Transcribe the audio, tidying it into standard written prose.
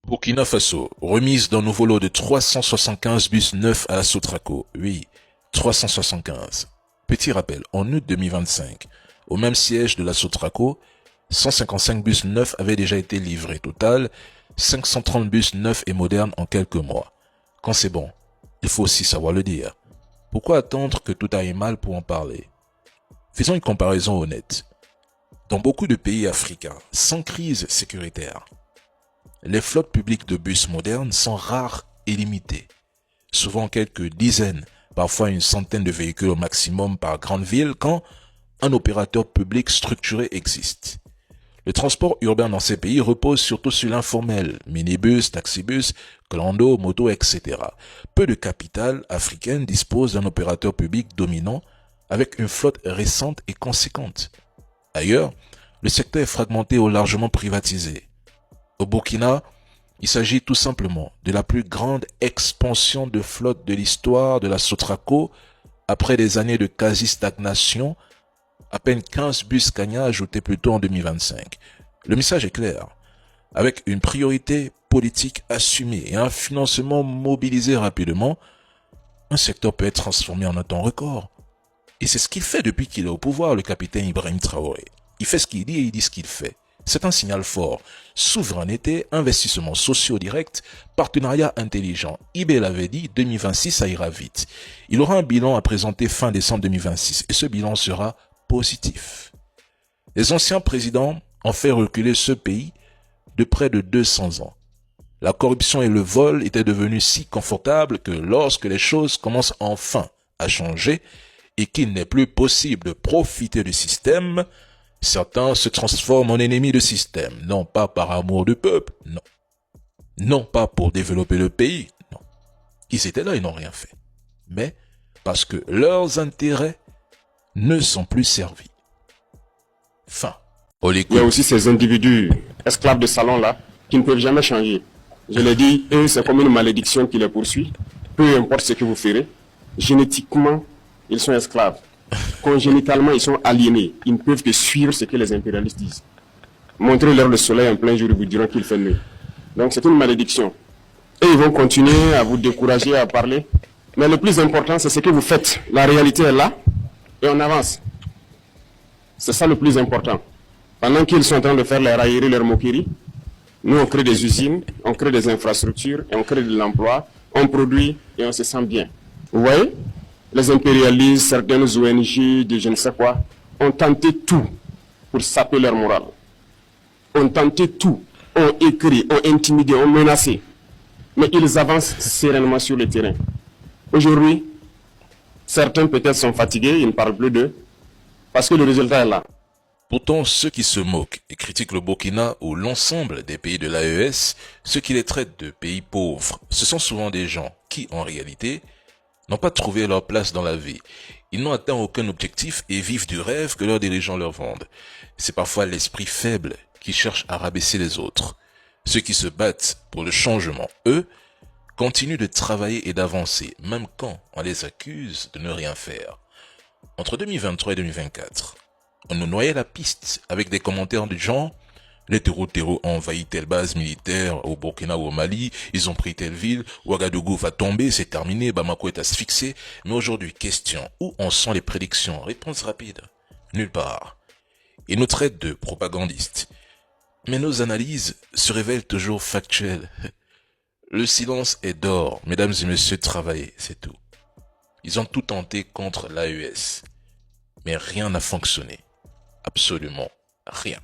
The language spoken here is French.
Burkina Faso, remise d'un nouveau lot de 375 bus neufs à la Sotraco. Oui, 375. Petit rappel, en août 2025, au même siège de la Sotraco, 155 bus neufs avaient déjà été livrés. Total, 530 bus neufs et modernes en quelques mois. Quand c'est bon, il faut aussi savoir le dire. Pourquoi attendre que tout aille mal pour en parler? Faisons une comparaison honnête. Dans beaucoup de pays africains, sans crise sécuritaire, les flottes publiques de bus modernes sont rares et limitées. Souvent quelques dizaines, parfois une centaine de véhicules au maximum par grande ville quand un opérateur public structuré existe. Le transport urbain dans ces pays repose surtout sur l'informel, minibus, taxibus, clando, moto, etc. Peu de capitales africaines disposent d'un opérateur public dominant avec une flotte récente et conséquente. Ailleurs, le secteur est fragmenté ou largement privatisé. Au Burkina, il s'agit tout simplement de la plus grande expansion de flotte de l'histoire de la Sotraco après des années de quasi-stagnation, à peine 15 bus Scania ajoutés plus tôt en 2025. Le message est clair. Avec une priorité politique assumée et un financement mobilisé rapidement, un secteur peut être transformé en un temps record. Et c'est ce qu'il fait depuis qu'il est au pouvoir, le capitaine Ibrahim Traoré. Il fait ce qu'il dit et il dit ce qu'il fait. C'est un signal fort. Souveraineté, investissements sociaux directs, partenariat intelligent. IB l'avait dit, 2026, ça ira vite. Il aura un bilan à présenter fin décembre 2026 et ce bilan sera positif. Les anciens présidents ont fait reculer ce pays de près de 200 ans. La corruption et le vol étaient devenus si confortables que lorsque les choses commencent enfin à changer et qu'il n'est plus possible de profiter du système, certains se transforment en ennemis du système, non pas par amour du peuple, non. Non pas pour développer le pays, non. Ils étaient là, ils n'ont rien fait. Mais parce que leurs intérêts ne sont plus servis. Fin. Il y a aussi ces individus esclaves de salon là qui ne peuvent jamais changer. Je l'ai dit, eux c'est comme une malédiction qui les poursuit. Peu importe ce que vous ferez, génétiquement ils sont esclaves. Congénitalement ils sont aliénés. Ils ne peuvent que suivre ce que les impérialistes disent. Montrez-leur le soleil en plein jour, ils vous diront qu'il fait nuit. Donc c'est une malédiction. Et ils vont continuer à vous décourager à parler. Mais le plus important c'est ce que vous faites. La réalité est là et on avance. C'est ça le plus important. Pendant qu'ils sont en train de faire les railleries, leurs moqueries, nous on crée des usines, on crée des infrastructures, et on crée de l'emploi, on produit et on se sent bien. Vous voyez, les impérialistes, certaines ONG, de je ne sais quoi, ont tenté tout pour saper leur morale. Ont tenté tout, ont écrit, ont intimidé, ont menacé. Mais ils avancent sereinement sur le terrain. Aujourd'hui, certains peut-être sont fatigués, ils ne parlent plus d'eux, parce que le résultat est là. Pourtant, ceux qui se moquent et critiquent le Burkina ou l'ensemble des pays de l'AES, ceux qui les traitent de pays pauvres, ce sont souvent des gens qui, en réalité, n'ont pas trouvé leur place dans la vie. Ils n'ont atteint aucun objectif et vivent du rêve que leurs dirigeants leur vendent. C'est parfois l'esprit faible qui cherche à rabaisser les autres. Ceux qui se battent pour le changement, eux, continuent de travailler et d'avancer, même quand on les accuse de ne rien faire. Entre 2023 et 2024, on nous noyait la piste avec des commentaires du genre « Les terreaux ont envahi telle base militaire au Burkina ou au Mali, ils ont pris telle ville, Ouagadougou va tomber, c'est terminé, Bamako est asphyxié. » Mais aujourd'hui, question, où en sont les prédictions? Réponse rapide, nulle part. Ils nous traitent de propagandistes. Mais nos analyses se révèlent toujours factuelles. Le silence est d'or, mesdames et messieurs, travaillez, c'est tout. Ils ont tout tenté contre l'AES, mais rien n'a fonctionné. Absolument rien.